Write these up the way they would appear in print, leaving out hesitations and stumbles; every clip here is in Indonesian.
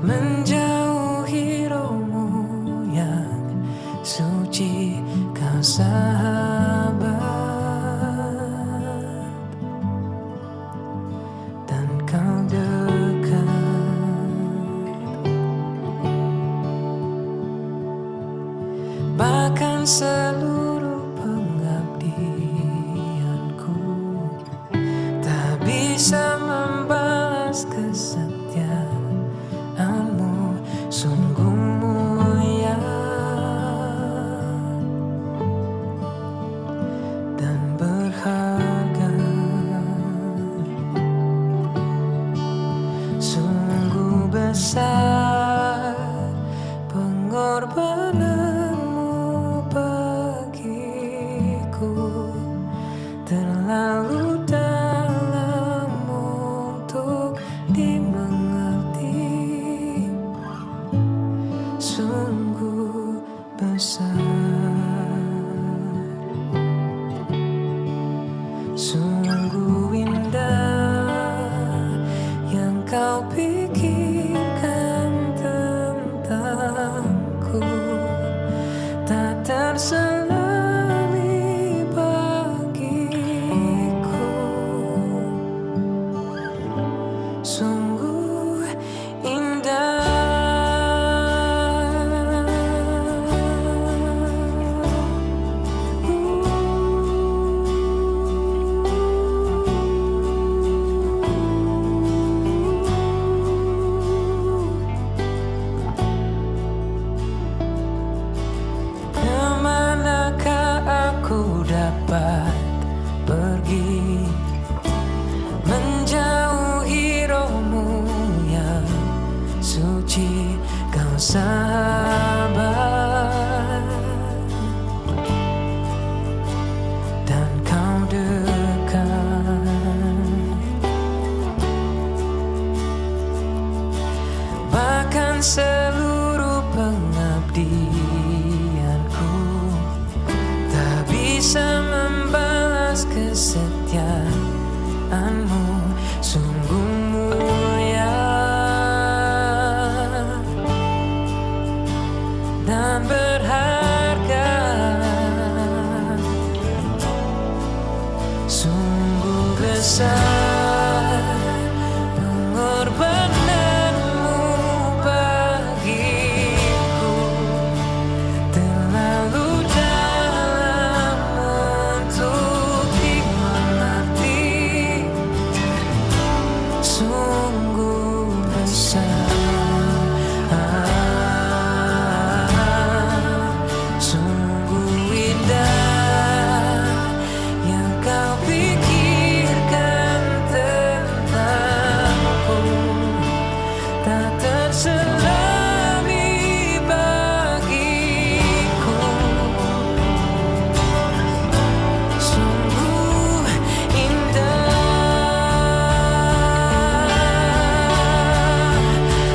menjauhi rohmu yang suci, kau sahabat, dan kau dekat. Bahkan seluruh pengabdianku tak bisa membalas kesetiaanmu, sungguh mulia dan berharga. Sungguh besar pengorbananmu bagiku, terlalu dalam untuk dimengerti. Sungguh besar, sungguh indah yang kau pikirkan tentangku, tak terselami bagiku. Sungguh indah. Kemanakah aku dapat pergi, menjauhi rohmu yang suci, kau sahabat, dan kau dekat. Bahkan seluruh pengabdianku tak bisa membalas kesetiaanmu, sungguh mulia dan berharga. Sungguh besar pengorbananmu bagiku, terlalu dalam untuk dimengerti. Sungguh besar, sungguh indah yang kau pikirkan tentangku, tak terselami bagiku. Sungguh indah,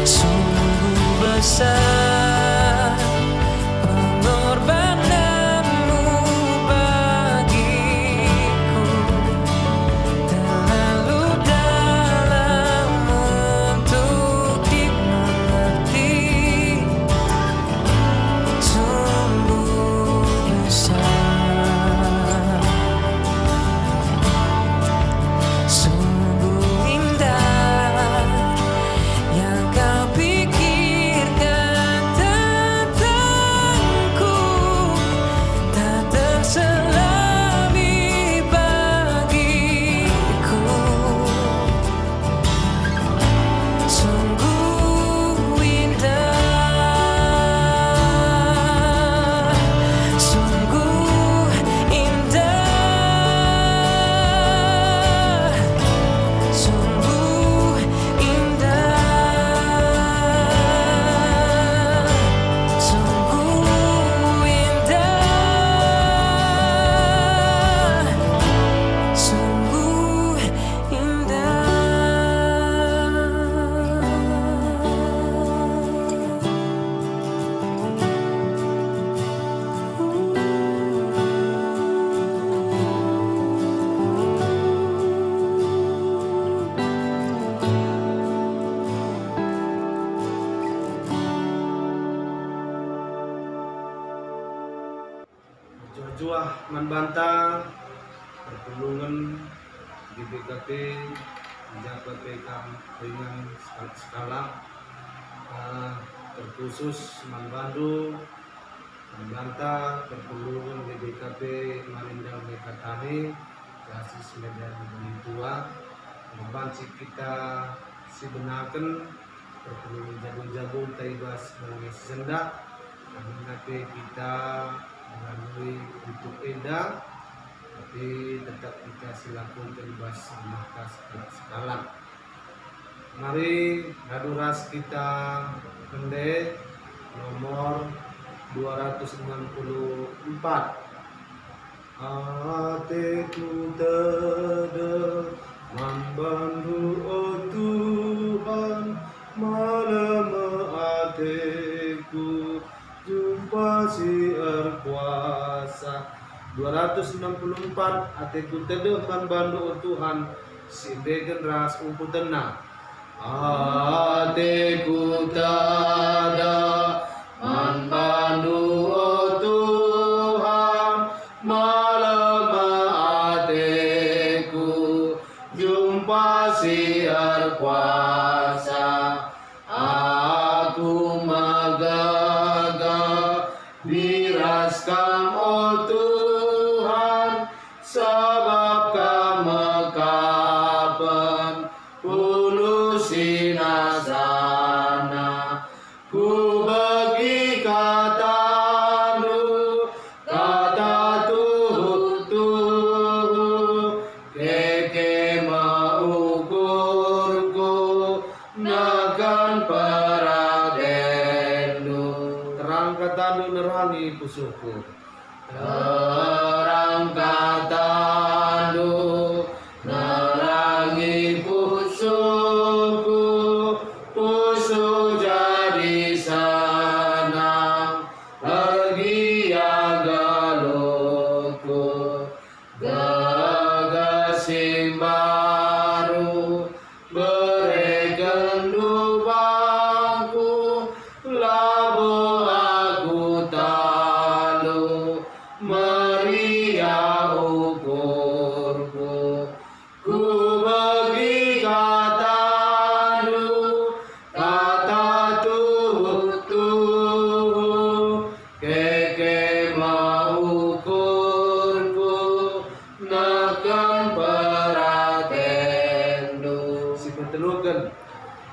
sungguh besar pengorbananmu bagiku, terlalu dalam untuk dimengerti. Sungguh besar, sungguh indah yang kau pikirkan berjuah membantah pertulungan di BKP menjaga PKM dengan skala terkhusus Manbandu membantah pertulungan di BKP Marindang Mekatani Basis Medan Tua membanci kita si benaken pertulungan jagung-jagung taibas mengenai sendak mengenai kita melalui untuk edang tapi tetap kita silakan teribas maka skala. Mari haduras kita pendek nomor 264. Hatiku tidak membantu oh Tuhan, malam hatiku jumpa siar kuasa. 264 hatiku teduh membantu oh Tuhan, si begen ras umpu tenang. Hatiku tada membantu oh Tuhan, malam hatiku jumpa siar kuasa. Aku magagah biraskan oh Tuhan, sebab kamu kapan sinasana. Ku bagi katamu kata tuhu keke maukurku nakan paradendu. Terang katamu nerangi pusuku, terang katamu nerangi pusuku, pusu jadi sanang pergi agaluku, gagasin baru berikan lubangku, labu aku talu meriah ukurku. Ku bagi katamu kata tuhu keke maukurku nakan paratendu. Si petelukan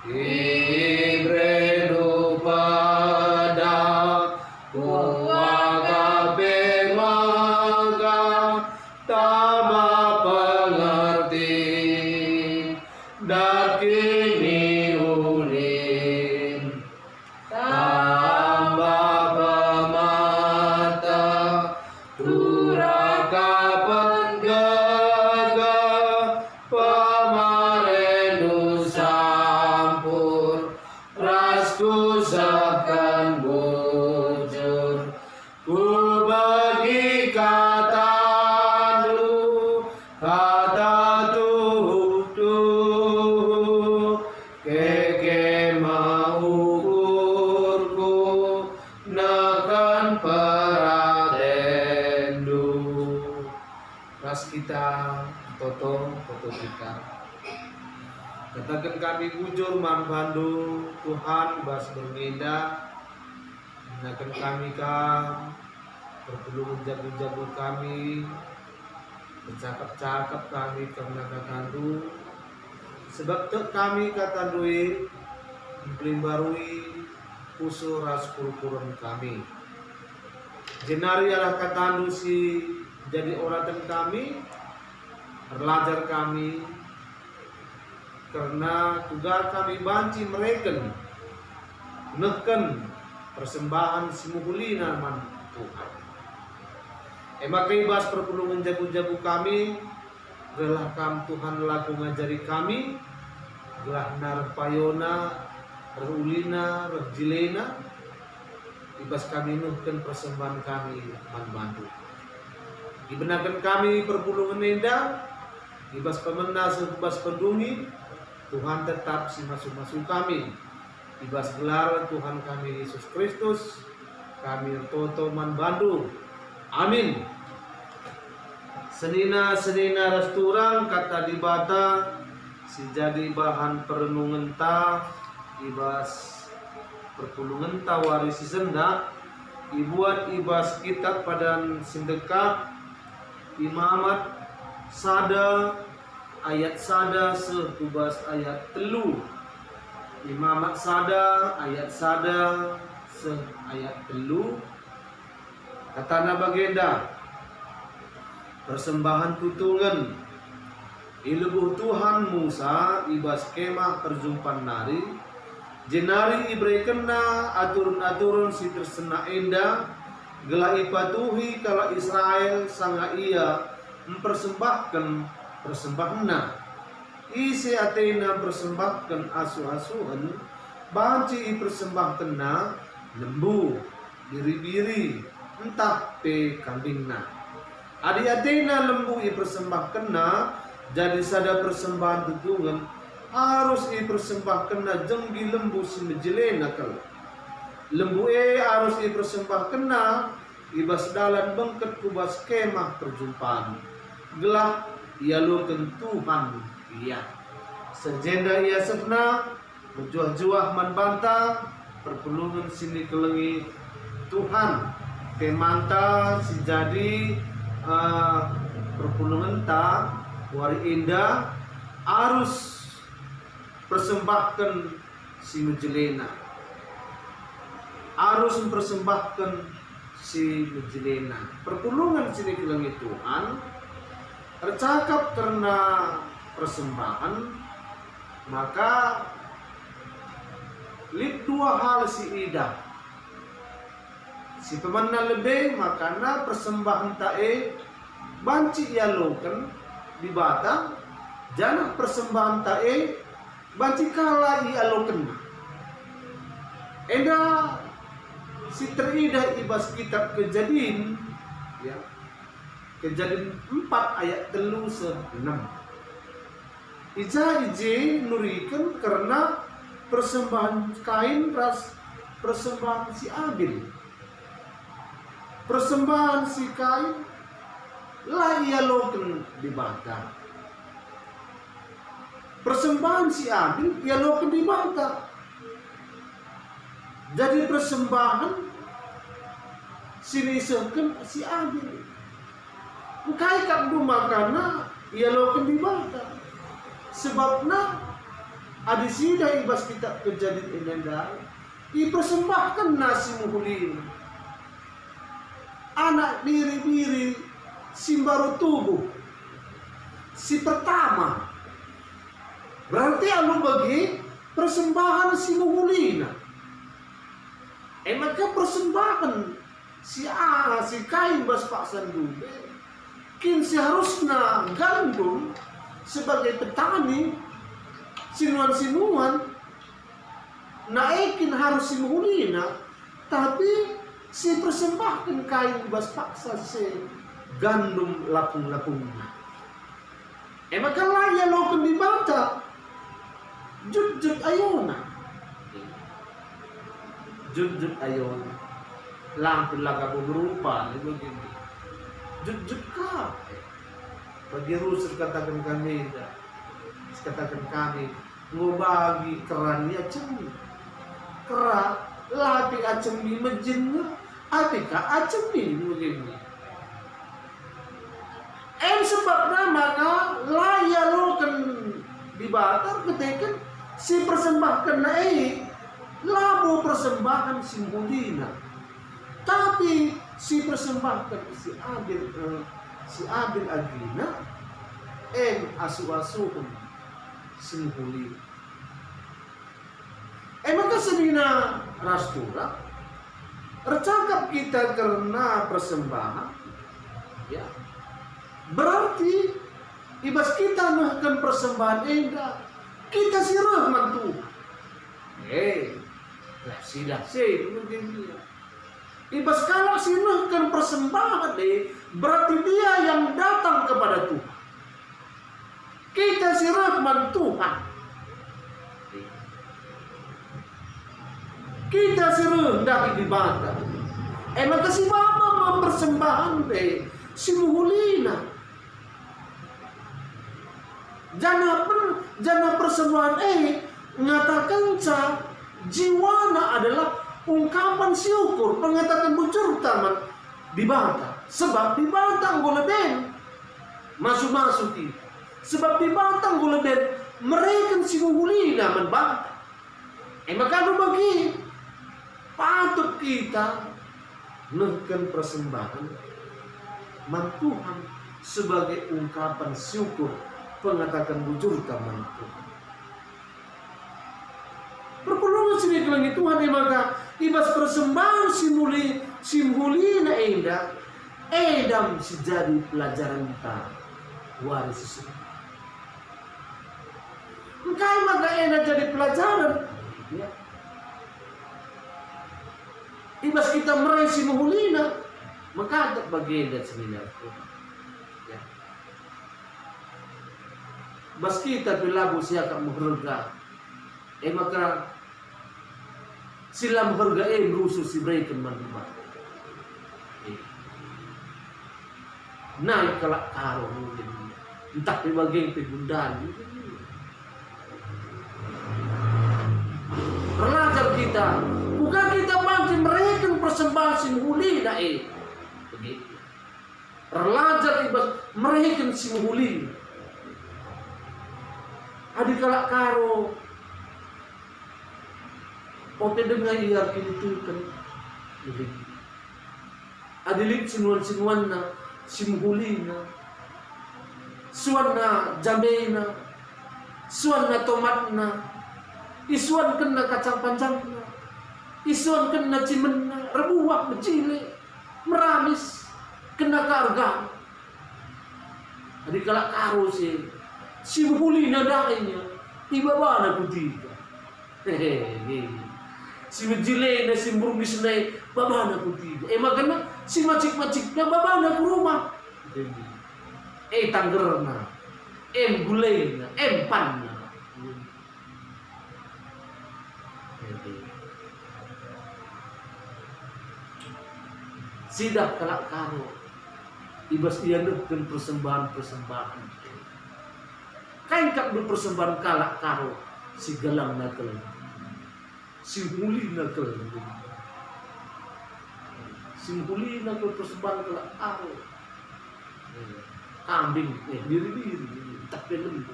ibrenu pada kuwakabe maga taba pengerti dan kini ulin tambah pemata turaka penggaga pamarendu sampur rasku sakan bujur. Ku bagi katamu kata tuhu keke maukurku nakan paradendu. Ras kita toto kita katakan kami bujur Manbandu Tuhan bas bernida menakan kami kam pertulungan jago-jago kami bercakap-cakap kami karena katandu sebab tek kami katandui melimbarui usul ras kurukuran kami jenari adalah katandu si jadi oratan kami belajar kami karena tugas kami banci mereka neken persembahan semuhulina man Tuhan. Emak ibas perpulungan jago-jago kami gelah kam Tuhan laku ngajari kami gelah narpayona rulina rejilena ibas kami nuhken persembahan kami manbantu dibenarkan kami perpulungan nenda ibas pemenas ibas pedungi Tuhan tetap si masuk-masuk kami ibas gelar Tuhan kami Yesus Kristus kami toto Manbandu amin. senina resturang kata di bata si jadi bahan perenungan ta ibas perpulungan ta warisi senda ibuat ibas kitab padan sindekap imamat sada ayat sada setubas ayat telu imamat sada ayat sada se ayat telu katana bagenda persembahan tutungan ilebuh Tuhan Musa ibas kemah perjumpaan nari jenari ibrekena aturun-aturun si tersena enda gelai patuhi kala Israel sanga ia mempersembahkan persembahna isi atena persembahkan asu-asuhan banci persembahkena lembu biri-biri entah pe kambingna adi atena lembu persembahkena jadi sada persembahan tutungan harus persembahkena jenggi lembu simejele nakal lembu harus persembahkena ibas dalan bengket kubas kemah perjumpaan gelah ia luken Tuhan ia sejenda ia sefna berjuah-juah manbanta perpulungan sini kelengi Tuhan kemanta si jadi perpulungan ta wari indah harus persembahkan si mejelena harus mempersembahkan si mejelena perpulungan sini kelengi Tuhan tercakap karena persembahan maka lip dua hal si ida si pemenang lebih makana persembahan tae banci ia loken di batang jangan persembahan tae banci kala ia loken enda si terida ibas kitab Kejadian ya Kejadian 4 ayat 3-6 ije nurikan karena persembahan Kain ras persembahan si Abil persembahan si Kain lah ia loken di bata persembahan si Abil ia loken di bata jadi persembahan sini seken si Abil kai kat rumah karena ia loken di bata sebabna adi sida ibas kitab Kejadian indah dipersembahkan nasi muhulin anak diri-diri si baru tubuh si pertama berarti alu bagi persembahan si muhulina maka persembahan si Kain bas paksan dulu kin seharusnya gandum sebagai petani sinuan-sinuan naikin harus si muhulina tapi si persembahkan Kain bas paksa si gandum lapung-lapungnya maka laya loken di bata jut-jut ayona jut-jut ayona lampu laga berupa begini jut-jut ka bagi rusus katakan kami ngobagi kerannya cemi kerak lapi acemi mejinnya api ka acemi begini sebabnya maka laya loken dibatar ketika si persembahkan labu persembahan si muhulina tapi si persembahkan si Abil agina asu-asuhun si muhulina maka senina rastura tercakap kita karena persembahan ya berarti ibas kita melakukan persembahan enggak kita si rahmat Tuhan sida mungkin ibas kalau si melakukan persembahan berarti dia yang datang kepada Tuhan kita si rahmat Tuhan kita si rendah ibadah maka si Bapa mempersembahan si muhulina jana persembahan ngatakan jiwana adalah ungkapan syukur, pengatakan bujur taman di bata. Sebab di batang goleben masuk kita. Sebab di batang goleben mereka si menghuli naman bata. Maka bagi patut kita nehkan persembahan mantuhan sebagai ungkapan syukur, pengatakan bujur taman Tuhan. Perpuluhan sini kelangi Tuhan maka ibas persembahan simuli na edam sejadi pelajaran kita waris sesuatu. Engkai maka enak jadi pelajaran. Ya. Ibas kita meraih simulina maka ada bagian dari seminar Tuhan. Ya. Bas kita bilabu siya ka mengharga. Maka sila menghargai rusuh si mereka teman-teman. Naik kelak karo mungkin. Entah di bagian pegundaan. Belajar kita. Bukan kita mampu mereka persembahan singhuli na begitu. Belajar ibas mereka singhuli. Adik kelak karo. Oke dengan iar kini kan, adilik sinuan na, simhulina, suan na jamena, suan na tomat na, isuan kena kacang panjang na, isuan kena cimen na, rebuak becile, meramis, kena karga. Adik kalak karo simhulina dainya, ibaba na kutiga. Hehehe. Si majile na si murmis na babana ko tiga. Magana si macik-macik na babana ko rumah. Tangger na. Gulay na. Pan na. Sidak kalak karo. Ibas iyanot kan persembahan. Kain kak persembahan kalak karo. Si galang na kalang. Singhuli na ke persembahan kelak karo kambing diri tapi lembu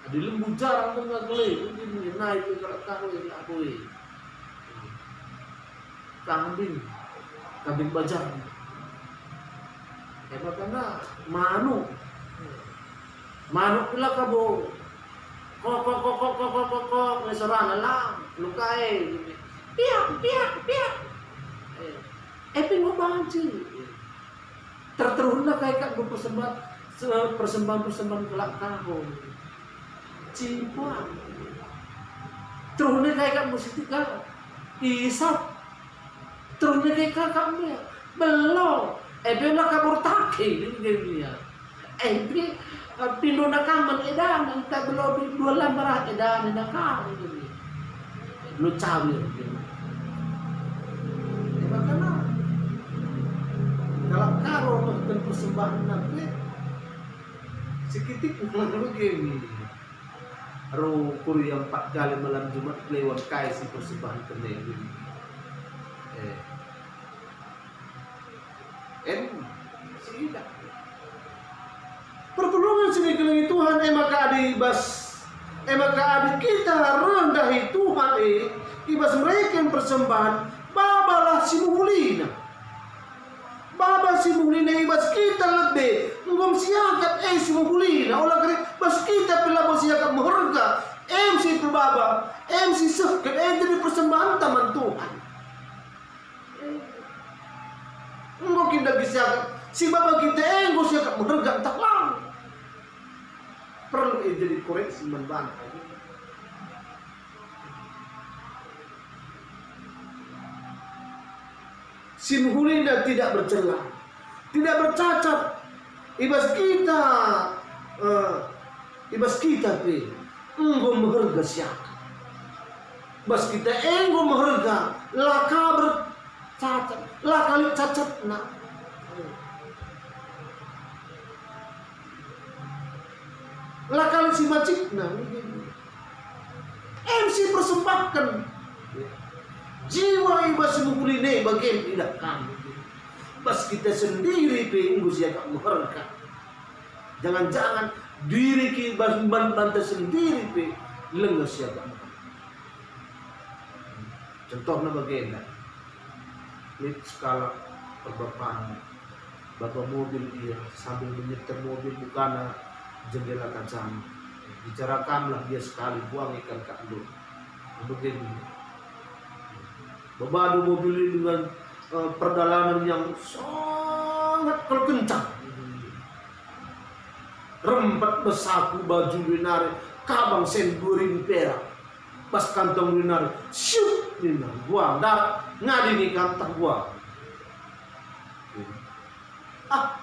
ada lembu jarang mengagelai ini naik ke kelak karo yang aku kambing bajar karena manuk pula kabo kok ngesorana lah lukai piak ping banci terteruna kayak kak persembahan kelak karo cipang teruna kayak kak musitika isap teruna kayak kakaknya belum bela kabur taki ini dia pindo na kaman edan ta belo dua lambar edan na ka lu cawir makana kalau karo melakukan persembahan nanti sekitik menurut gini ro yang 4 kali malam Jumat lewat kai si persembahan kene sida pertolongan sini kelengi Tuhan maka adik kita rendahi Tuhan ibas mereka yang persembahan babalah simulina ibas kita lebih ngom siakat simulina olah kari bas kita pelabo siakat mengharga MC perbaba MC sekat jadi persembahan taman Tuhan ngom kita siakat si baba kita ngom siakat mengharga tak lang perlu jadi koreksi membantah. Simhulina tidak bercela, tidak bercacat. Ibas kita enggo mengharga siapa? Bas kita enggo mengharga laka bercacat, lakali cacat nak. lah kali si macikna MC persembahkan jiwa iba semukuline bagian tidak kami pas kita sendiri pe usia kak muharka jangan-jangan diri kita banta sendiri pe lengas siapa contohnya bagaimana lihat skala perbapaan bapak mobil dia sambil menyetir mobil bukan jendela kaca bicarakanlah dia sekali buang ikan kandung begini berbadu mobil ini dengan perjalanan yang sangat kencang rempat besaku baju linari kabang sen 2000 perak pas kantong linari syuk linari buang dar ngadi nih kantong buang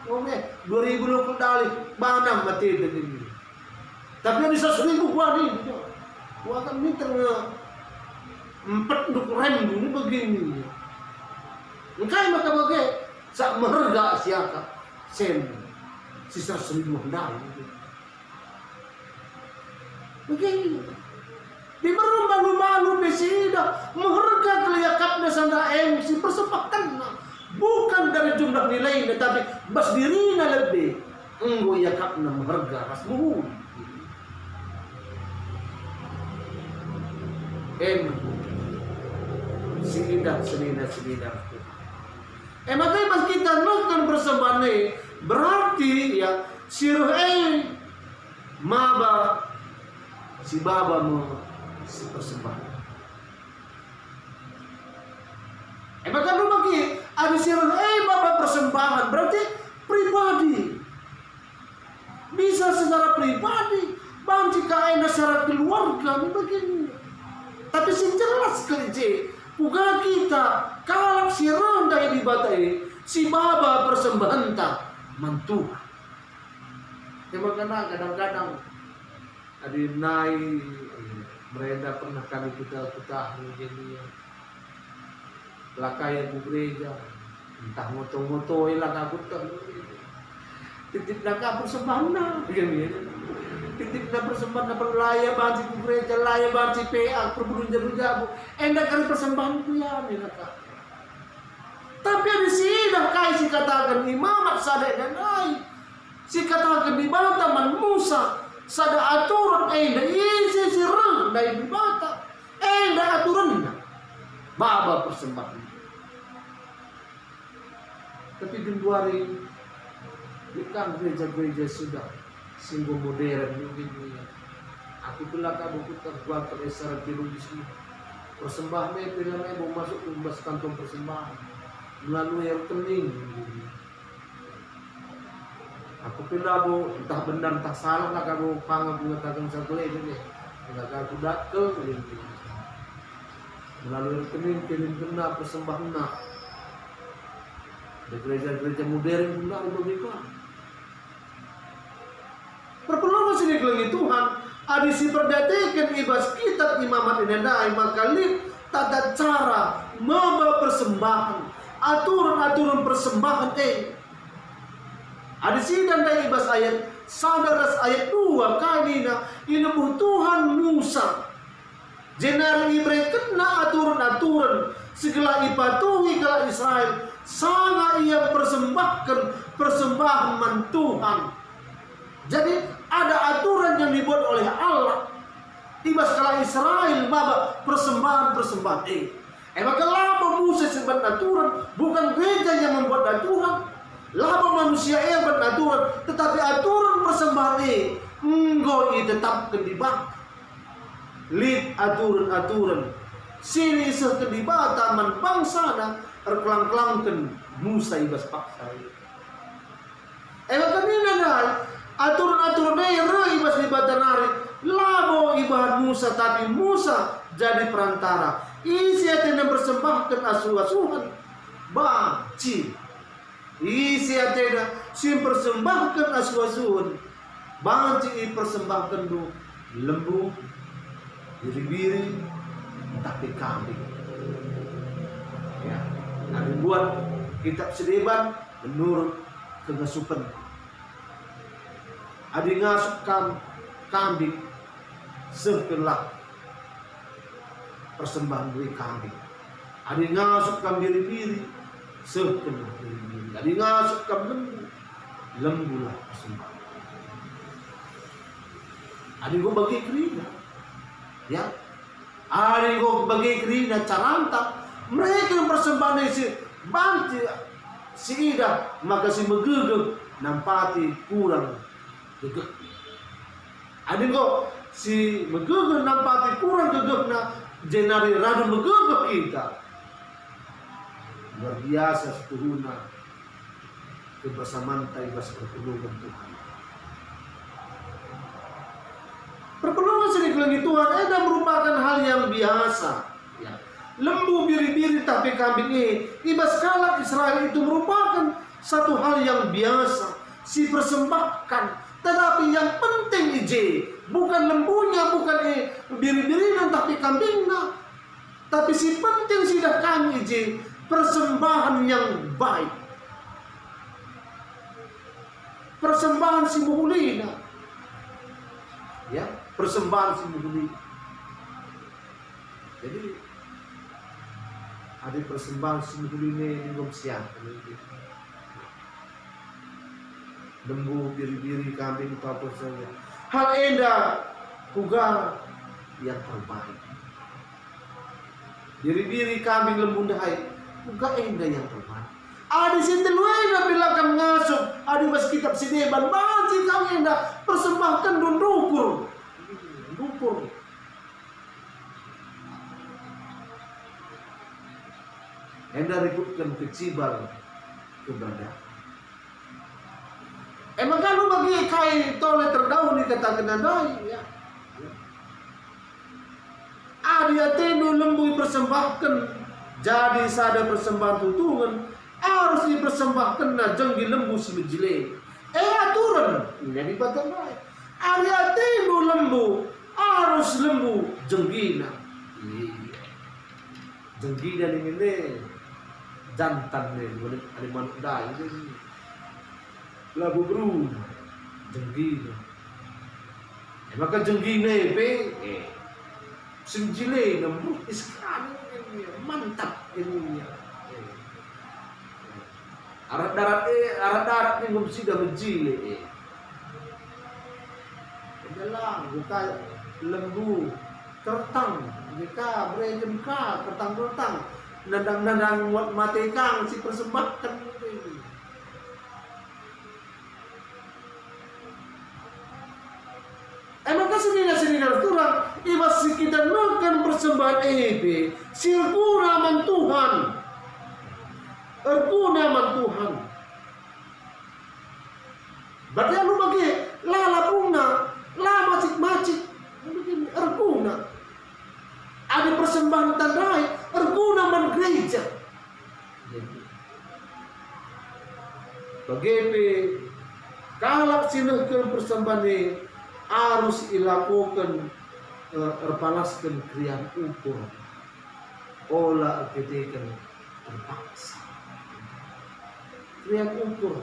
ngomong 2020 dali banam mati ini tapi ada 100.000 buah nih buah kan ini empat untuk rem ini begini engkai maka bagai sak merga siaka sen sisa 100.000 dali begini di malu-malu besida merga kelihatan sandra MC persempatan bukan dari jumlah nilainya tapi bas dirinya lebih enggo ya kapna merga rasmu sinida makanya pas kita nonton persembahan ini berarti ya siruh maba si baba mau si persembahan maka lu bagi ada siruh baba persembahan berarti pribadi bisa secara pribadi banci kain secara keluarga begini tapi sing jelas kerja bukan kita kalau si ronda di batai si baba persembahan tak mantu kadang-kadang ada naik mereka pernah kami kita begini lakai bu gereja entah moto-moto ilang aku tak titip nak persembahan begini titip nak persembahan perlu laya banci bu gereja laya banci PA perbudun jabu endak kali persembahan ku ya mereka tapi di sini dah kai si katakan imamat sadek dan ai si katakan di Bataman Musa sada aturan endak isi sireng dari di Bata endak aturan baba persembahan tapi Februari bukan gereja-gereja sudah singgung modern begini aku telah kamu terbuat teresar biru di sini persembahan filmnya mau masuk ke kantong persembahan melalui rekening aku pilih bu entah benar entah salah lah kamu panggil mengatakan satu ini tidak aku dakkel melalui rekening kirim kena persembahan di gereja-gereja modern pun tak begitu. Perpuluhan sini kelengi Tuhan, adisi perdatekan ibas kitab imamat inendai makalip tata cara membawa persembahan, aturan-aturan persembahan adisi dan dari ibas ayat sadaras ayat 2 kalina inubuh Tuhan Musa jenari Ibrahim kena aturan-aturan segala ipatuhi kala Israel sangat ia persembahkan persembahan mantuhan. Jadi ada aturan yang dibuat oleh Allah. Tiba sekala Israel bawa persembahan maka lama Musa sebuat aturan bukan gereja yang membuat aturan. Lama manusia yang membuat aturan, tetapi aturan persembahan engkau ditetapkan di bawah. Lihat aturan-aturan sini sekedibatan man bangsa na erkelang-kelangkan Musa ibas paksa kanina dahil aturan-aturan ibas ibatan hari labo ibahat Musa tapi Musa jadi perantara isi atin yang persembahkan asuh-asuhan banci isi atin sim persembahkan asuh-asuhan banci persembahkan do lembu biri-biri tapi kambing ya ada buat kitab sedeban menurut kegasupan ada ngasukkan kambing sekelah persembahan beri kambing. Ada ngasup kambing biri sekelah biri. Ada ngasup kambing lembulah persembahan. Ada go bagi kerina, ya. Ada go bagi kerina caranta. Mereka yang persembahan si banti si ida maka si megegeg nampati kurang gegeg. Ada go si megegeg nampati kurang gegeg na jenari radu megegeg kita. Luar biasa setuhuna kebersamaan taibas pertolongan Tuhan. Pertolongan seni kelengi Tuhan merupakan hal yang biasa. Ya. Lembu biri-biri tapi kambing ini ibas kala Israel itu merupakan satu hal yang biasa. Si persembahkan. Tetapi yang penting bukan lembunya, bukan biri-birinya tapi kambingnya. Tapi si penting sudah kami persembahan yang baik. Persembahan si muhulina. Ya, persembahan si muhulina. Jadi ada persembahan si muhulina yang siap. Lembu, biri-biri, kambing, apa saja. Hal indah juga yang terbaik. Biri-biri, kambing, lembu, dahai juga indah yang terbaik. Ada si teluena bilakan ngasup, ada mas kitab si deban, banci kau indah persembahkan don dukur. Enda ributkan kecibal keberadaan. Emang kalau bagi kai tole terdahulu dikatakan andai ya. Ada tendo lembu persembahkan jadi sada persembahan tutungan harus dipersembahkan na jenggi lembu si menjile. Aturan jadi batang baik. Ada tendo lembu harus lembu jenggina. Jenggina ini jantan nih, ada manusia ini. Lagu bro, jenggina. Maka jenggina senjile namun iskani mantap ini. Arat darat ni ngom sida menjile. Adalah buka lembu tertang, jika berejem ka tertang nandang mati kang si persembahkan ini. Maka senina turang ibas kita makan persembahan silpuna man Tuhan. Erguna man Tuhan. Berarti anu bagi lala bunga, la macik-macik, erguna. Ada persembahan tandai, erguna man gereja. Bagaimana kalau sinuhkan persembahan ini harus dilakukan erpalaskan krian ukur olah ketika terpaksa krian ukur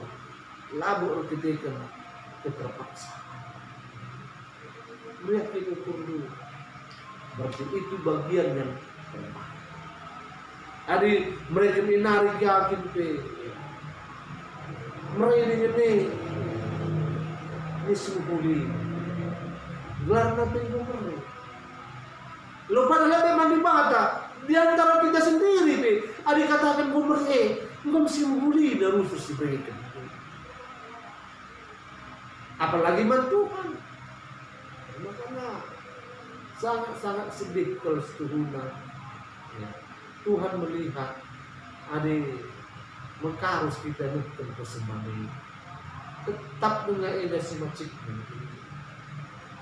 labu ketika terpaksa mereka ukur dulu berarti itu bagian yang terbaik. Adi mereka menarik yakin mereka ini disempuli gelar nabi gubernur. Lo pada lebih mandi mata di antara kita sendiri ada katakan gubernur engkau mesti mengguli dan rusus diberikan. Apalagi bantuan. Makanya sangat sedih kalau setuhuna ya. Tuhan melihat ada mengkarus kita nukan persembahan tetap dengan edah si macik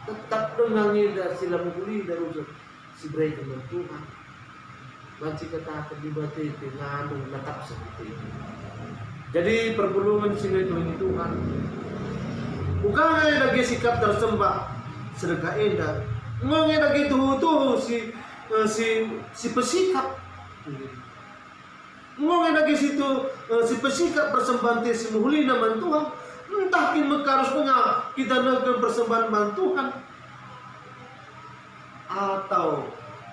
tetap dengan edah sila mengguli dan rusus si berikan Tuhan. Macik kata di bati ngandung natap seperti itu. Jadi pergulungan sila itu Tuhan bukan lagi sikap tersembah sedekah endah ngomongnya lagi tuh si pesikap ngomongnya lagi situ si pesikap persembahan si muhuli nama Tuhan entah kin mekarus punya kita neken persembahan Tuhan atau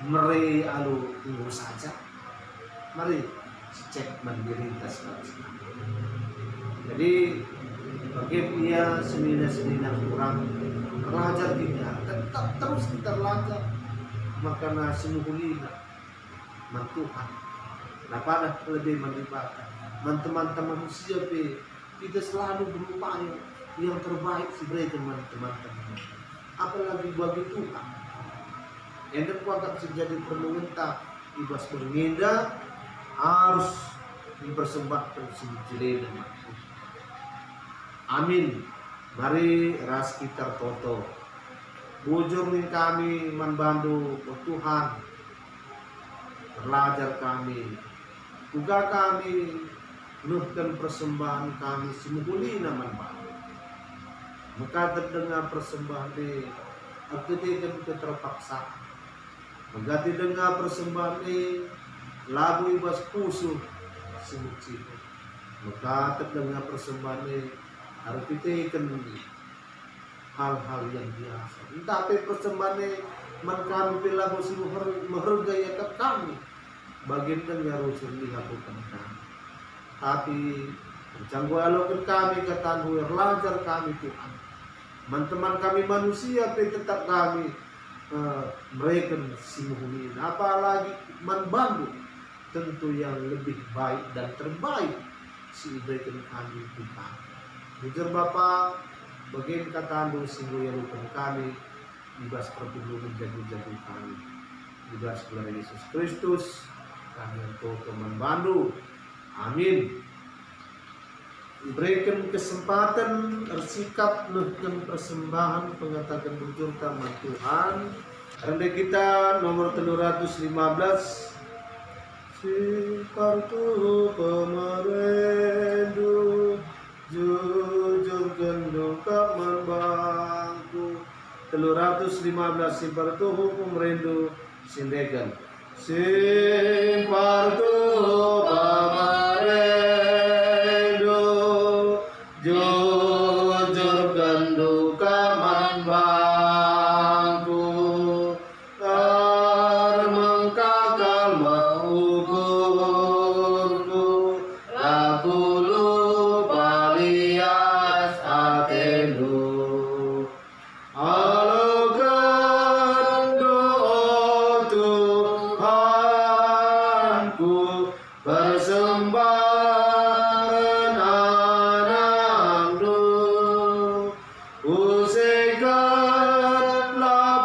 mere alu tunggu saja? Mari cek mandiri tas. Jadi bagi dia semina-semina kurang belajar kita tetap terus kita belajar maka nasi muhulina mantuhan nah pada lebih melibatkan teman-teman manusia kita selalu berupaya yang terbaik sebagai teman-teman apalagi bagi Tuhan yang dapat terjadi permintaan ibas berbeda harus dipersembahkan sejilid. Amin. Mari ras kita toto. Bujur nih kami membantu Tuhan. Belajar kami. Juga kami nuhkan persembahan kami semuli naman bantu. Maka terdengar persembahan di aktivitas kita terpaksa. Maka terdengar persembahan di lagu ibas pusu semuci. Maka terdengar persembahan di harus kita ikan hal-hal yang biasa. Tapi persembahan kami pelaku menghargai kami. Bagian dengar usul dilakukan kami. Tapi mencanggu alokan kami kata belajar kami Tuhan. Teman-teman kami manusia tetap kami mereka simuhulin. Apalagi membantu tentu yang lebih baik dan terbaik si berikan kami Tuhan. Jujur Bapa, bagian kata ando singgung yang lupa kami, ibas pertumbuhan menjadi kami. Ibas keluar Yesus Kristus, kami untuk membantu. Amin. Diberikan kesempatan bersikap nuhkan persembahan pengatakan bujur taman Tuhan. Rendah kita nomor 315. Si kartu pemerendu jujur genduka membangku 315 simpar tuhu pemerindu sindegan simpar tuhu pemerindu jujur genduka membangku mengkakal mengukurku lagu persembahan anakmu usegatlah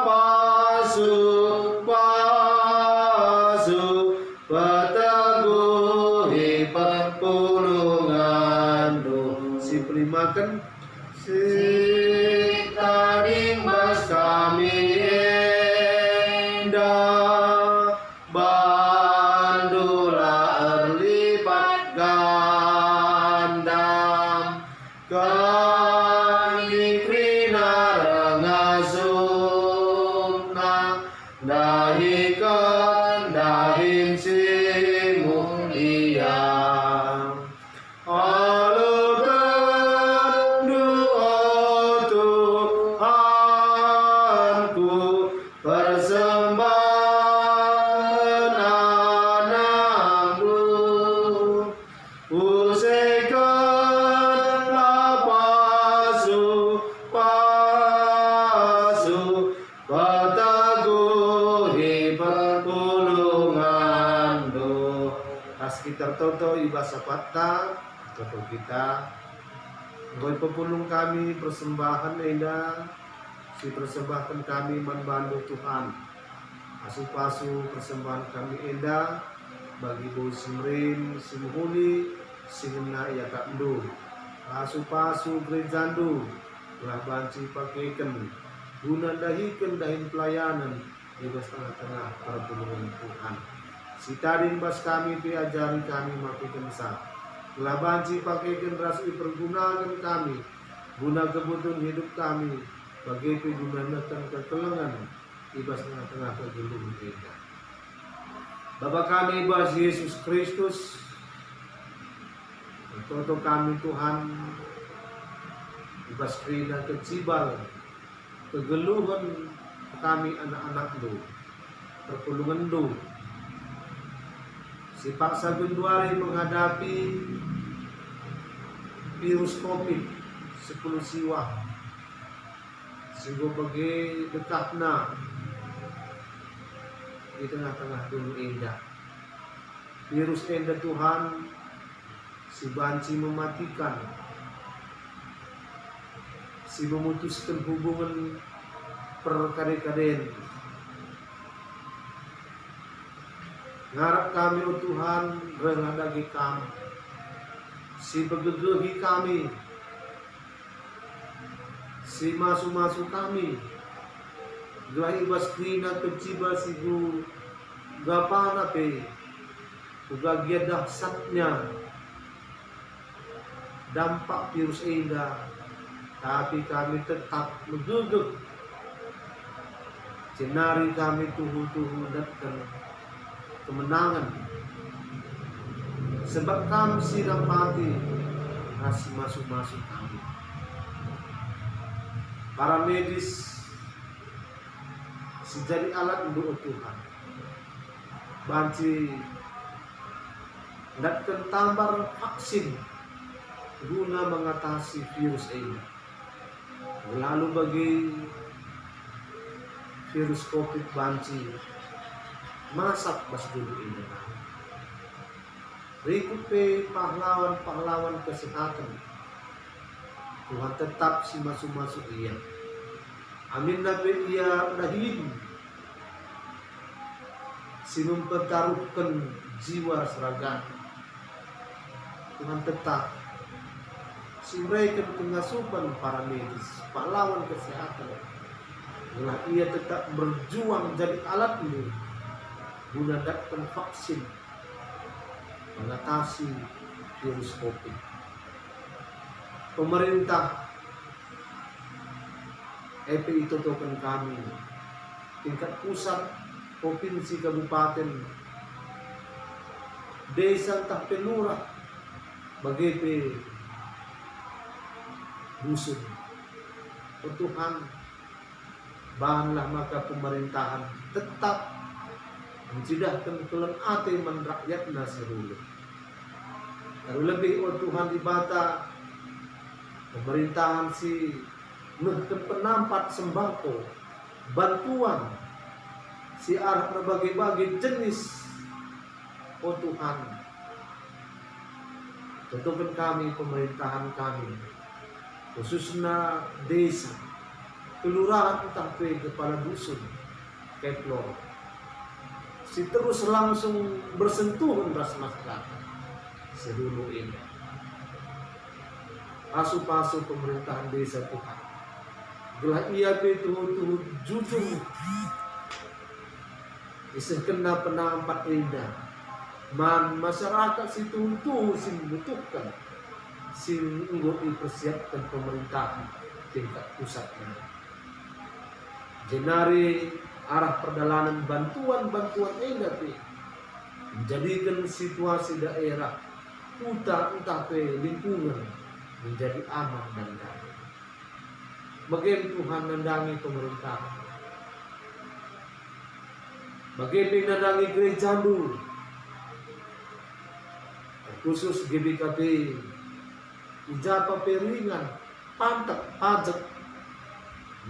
pasu petaguhi perpulunganmu si primakan si taring mas kami endah bandulah erlipat gandam kami krina rengasumna dahikan dahin si mulia persembahan anakmu usegatlah pasu petaguhi perpulunganmu pas kita toto ibasa patah toto kita Goy pepulung kami persembahan indah si persembahkan kami membantu Tuhan asu-pasu persembahan kami indah bagi bu simrin simuhuli singena ya kandu asu-pasu gerejandu telah banci pakaikan guna dahikan dahin pelayanan di tengah-tengah perpulungan Tuhan si tadin bas kami diajari kami makikan sah telah banci pakaikan rasi pergunakan kami guna kebutuhan hidup kami bagi penggunaan kekelengan ibas tengah-tengah kegelung kita. Bapa kami ibas Yesus Kristus, untuk kami Tuhan ibas krina kecibal kegeluhan kami anak-anak Lu, perpulungan Lu. Si paksa Gunduari menghadapi virus COVID-10 siwa. Sehingga bagi dekatna di tengah-tengah dunia indah. Virus enda Tuhan, si banci mematikan, si memutuskan hubungan perkade-kaden. Ngarap kami, oh Tuhan, rengadagi kami, si begegehi kami, si masuk-masuk kami, gelah ibas krina keciba si gu gapana pe, ugagia dahsyatnya dampak virus indah, tapi kami tetap megegek. Cenari kami tuhu-tuhu datang kemenangan, sebab kami sidang mati masih masuk-masuk kami. Para medis sejadi alat untuk Tuhan. Banci datang tambar vaksin guna mengatasi virus ini. Lalu bagi virus COVID banci masak bas dulu ini. Berikut pahlawan-pahlawan kesehatan. Tuhan tetap si masuk-masuk ia. Amin nabi ia dahil. Si mempertaruhkan jiwa seragam. Tuhan tetap si mereka pengasupan para medis, pahlawan kesehatan. Bila ia tetap berjuang jadi alat ini guna datang vaksin mengatasi virus COVID. Pemerintah EPI totokan kami tingkat pusat, provinsi, kabupaten, desa entah pelurah, bagi dusun. Oh Tuhan, bahanlah maka pemerintahan tetap mencidahkan kelen ate man rakyatna serulu. Terlebih oh Tuhan ibata pemerintahan si nuhkan penampat sembako, bantuan si arah berbagai-bagai jenis. Oh Tuhan, tentukan kami pemerintahan kami, khususnya desa, kelurahan entah kepala dusun, keplor, si terus langsung bersentuh dengan masyarakat sedulu ini. Pasu-pasu pemerintahan desa Tuhan, gelah ia betul-betul jujur, isih kena penampat indah, man masyarakat situ si membutuhkan, si untuk dipersiapkan pemerintahan tingkat pusat ini. Jenari arah perjalanan bantuan-bantuan indah menjadikan situasi daerah hutan entah lingkungan menjadi aman dan damai. Bagaimana Tuhan mendangi pemerintahan, bagaimana mendangi gereja dulu, khusus GBKP, ijapa peringan, pantak, pajak,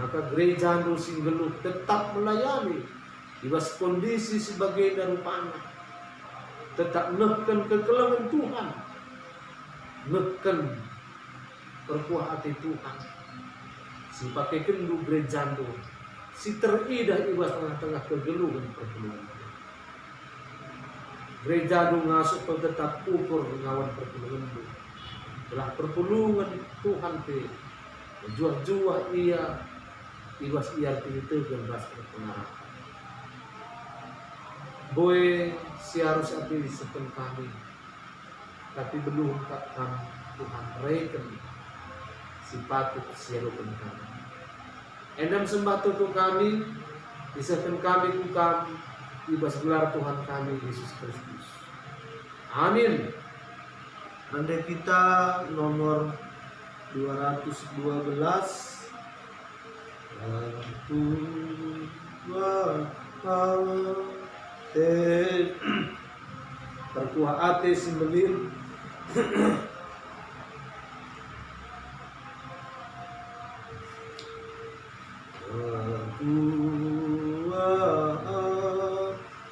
maka gereja dulu singgeluh tetap melayani ibas kondisi sebagai darupana, tetap neken kekelangan Tuhan, neken perkuah hati Tuhan, si pakai kendu gereja dulu, si teridah ibas tengah-tengah kegeluhan perpulungan. Gereja dulu ngasuk tetap ukur ngawan perpulungan dulu. Telah perpulungan Tuhan pe, juah-juah ia ibas ia itu gembas perpulungan. Boy si harus ambil disebut kami, tapi belum tak kami Tuhan reken si patut siarukan kami. Endam sembah tutu kami, disebut kami bukan ibas gelar Tuhan kami Yesus Kristus. Amin. Anda kita nomor 212 Perkuah ate simbelir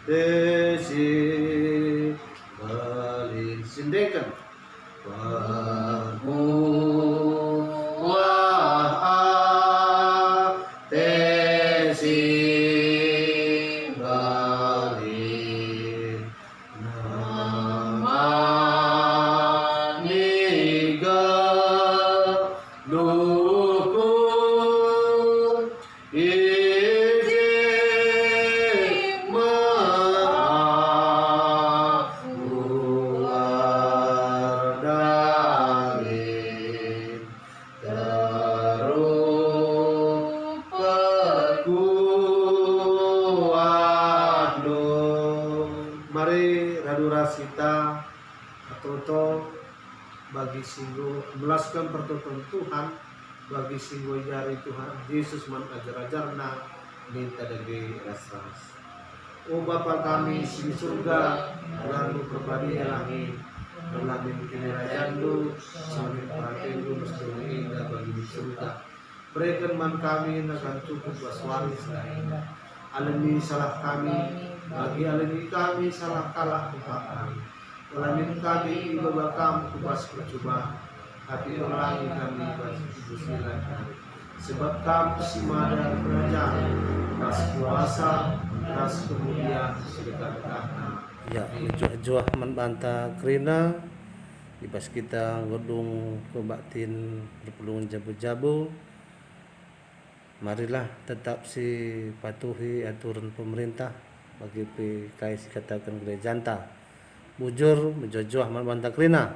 desi balin sindekan desi balin nama niga dukun Mari radurasita atoto bagi singgo melaskan pertolongan Tuhan bagi singgo jari Tuhan Yesus man ajar-ajarna minta dari ras-ras. O Bapa kami di surga, lalu berbadi langit, berlamin kinerajandu, sambil perhatiandu mesti indah bagi di surga. Berikan man kami akan cukup waswari selain. Alami salah kami, bagi alami kami salah kalah kami. Alamin kami ibadah kamu kubas percoba, tapi ulangi kami bagi bismillah kami. Sebab kamu si dan kerajaan, ras kuasa, ras kemudian sedekah-dekahna. Ya, juah-juah membantah kerina ibas kita gedung kebatin berpelung jabu-jabu. Marilah tetap si patuhi aturan pemerintah bagi PKS katakan gereja janta. Bujur menjojoh membantah kerina.